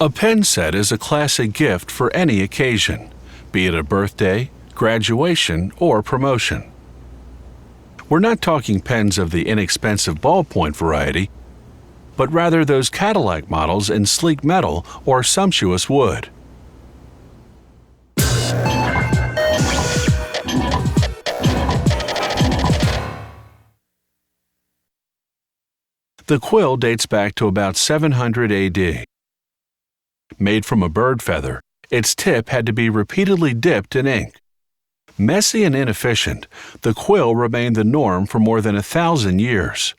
A pen set is a classic gift for any occasion, be it a birthday, graduation, or promotion. We're not talking pens of the inexpensive ballpoint variety, but rather those Cadillac models in sleek metal or sumptuous wood. The quill dates back to about 700 AD. Made from a bird feather, its tip had to be repeatedly dipped in ink. Messy and inefficient, the quill remained the norm for more than 1,000 years.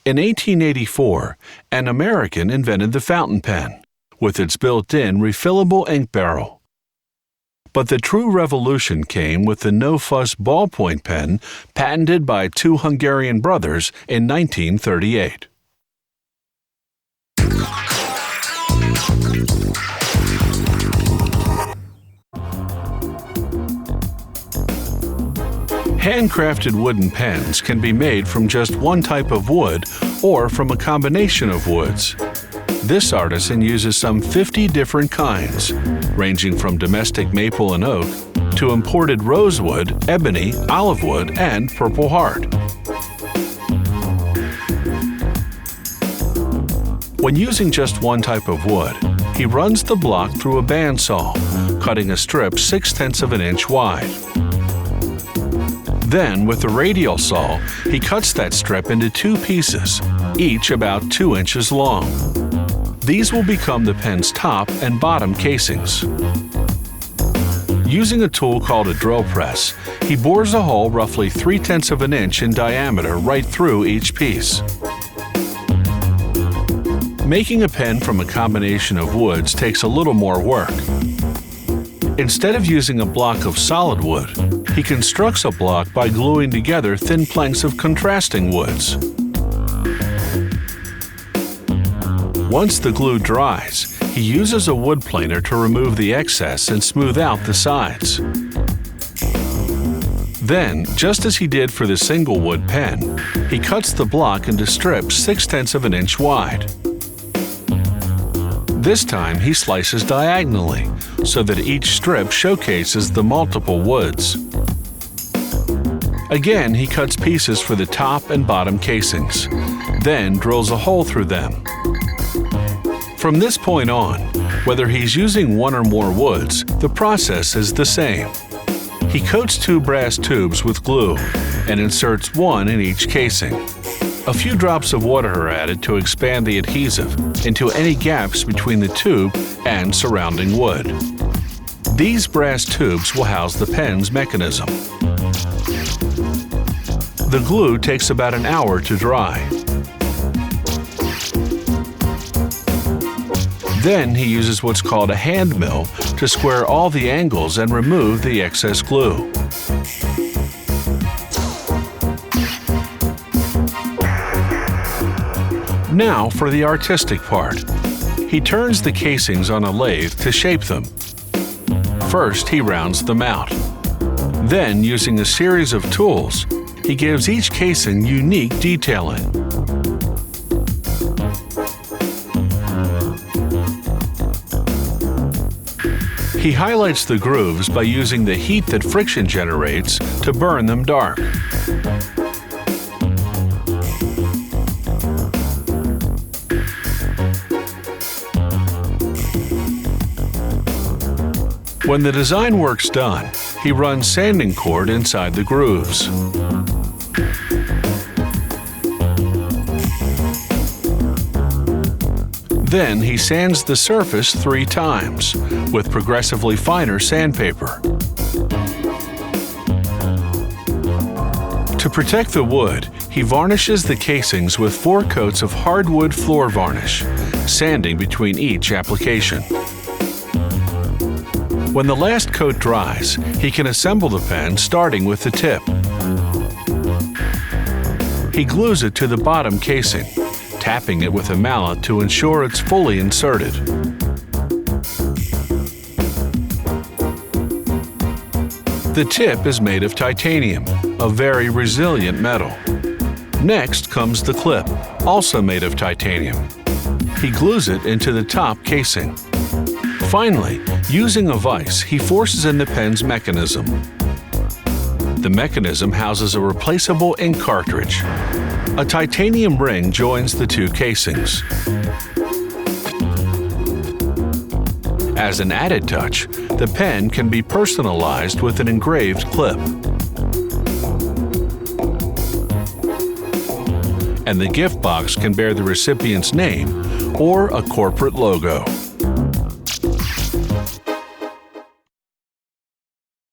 In 1884, an American invented the fountain pen, with its built-in refillable ink barrel. But the true revolution came with the no-fuss ballpoint pen patented by two Hungarian brothers in 1938. Handcrafted wooden pens can be made from just one type of wood or from a combination of woods. This artisan uses some 50 different kinds, ranging from domestic maple and oak to imported rosewood, ebony, olive wood, and purple heart. When using just one type of wood, he runs the block through a bandsaw, cutting a strip 6/10 of an inch wide. Then, with the radial saw, he cuts that strip into two pieces, each about 2 inches long. These will become the pen's top and bottom casings. Using a tool called a drill press, he bores a hole roughly 3/10 of an inch in diameter right through each piece. Making a pen from a combination of woods takes a little more work. Instead of using a block of solid wood, he constructs a block by gluing together thin planks of contrasting woods. Once the glue dries, he uses a wood planer to remove the excess and smooth out the sides. Then, just as he did for the single wood pen, he cuts the block into strips 6/10 of an inch wide. This time he slices diagonally, so that each strip showcases the multiple woods. Again, he cuts pieces for the top and bottom casings, then drills a hole through them. From this point on, whether he's using one or more woods, the process is the same. He coats two brass tubes with glue and inserts one in each casing. A few drops of water are added to expand the adhesive into any gaps between the tube and surrounding wood. These brass tubes will house the pen's mechanism. The glue takes about an hour to dry. Then he uses what's called a hand mill to square all the angles and remove the excess glue. Now for the artistic part. He turns the casings on a lathe to shape them. First, he rounds them out. Then, using a series of tools, he gives each casing unique detailing. He highlights the grooves by using the heat that friction generates to burn them dark. When the design work's done, he runs sanding cord inside the grooves. Then he sands the surface 3 times with progressively finer sandpaper. To protect the wood, he varnishes the casings with 4 coats of hardwood floor varnish, sanding between each application. When the last coat dries, he can assemble the pen starting with the tip. He glues it to the bottom casing, tapping it with a mallet to ensure it's fully inserted. The tip is made of titanium, a very resilient metal. Next comes the clip, also made of titanium. he glues it into the top casing. Finally, using a vise, he forces in the pen's mechanism. The mechanism houses a replaceable ink cartridge. A titanium ring joins the two casings. As an added touch, the pen can be personalized with an engraved clip. And the gift box can bear the recipient's name or a corporate logo.